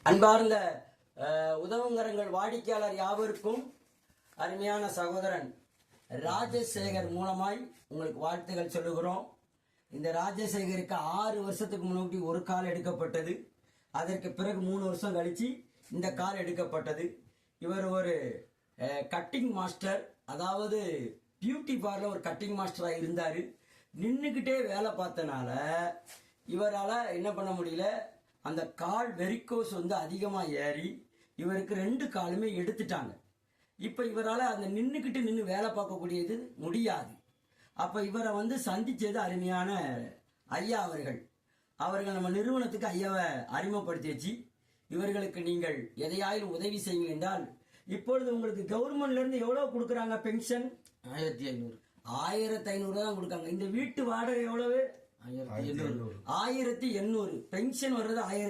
அன்பார்ந்த உதவுங்கரங்கள் வாடிக்கையாளர் யாவருக்கும் அருமையான சகோதரன் ராஜசேகர் மூலமாய் உங்களுக்கு வாழ்த்துகள் சொல்லுகிறோம். இந்த ராஜசேகருக்கு 6 வருஷத்துக்கு முன்னாடி ஒரு கால் எடுக்கப்பட்டது. அதற்கு பிறகு 3 வருஷம் கழிச்சு இந்த கால் எடுக்கப்பட்டது. இவர் ஒரு கட்டிங் மாஸ்டர், அதாவது பியூட்டி பார்லர் ஒரு கட்டிங் மாஸ்டராக இருந்தார். நின்றுக்கிட்டே வேலை பார்த்தனால இவரால் என்ன பண்ண முடியல, அந்த கால் வெரிகோஸ் வந்து அதிகமாக ஏறி இவருக்கு 2 காலுமே எடுத்துட்டாங்க. இப்போ இவரால் அந்த நின்று வேலை பார்க்கக்கூடியது முடியாது. அப்போ இவரை வந்து சந்திச்சது அருமையான ஐயா அவர்கள் நம்ம நிறுவனத்துக்கு ஐயாவை அறிமுகப்படுத்தி வச்சு, இவர்களுக்கு நீங்கள் எதையாயிலும் உதவி செய்யுங்கள் என்றால், இப்பொழுது உங்களுக்கு கவர்மெண்ட்ல இருந்து எவ்வளவு கொடுக்குறாங்க பென்ஷன்? 1500. 1500 தான் கொடுக்காங்க. இந்த வீட்டு வாடகை எவ்வளவு? 1800. 1800. பென்ஷன் வர்றது 1000.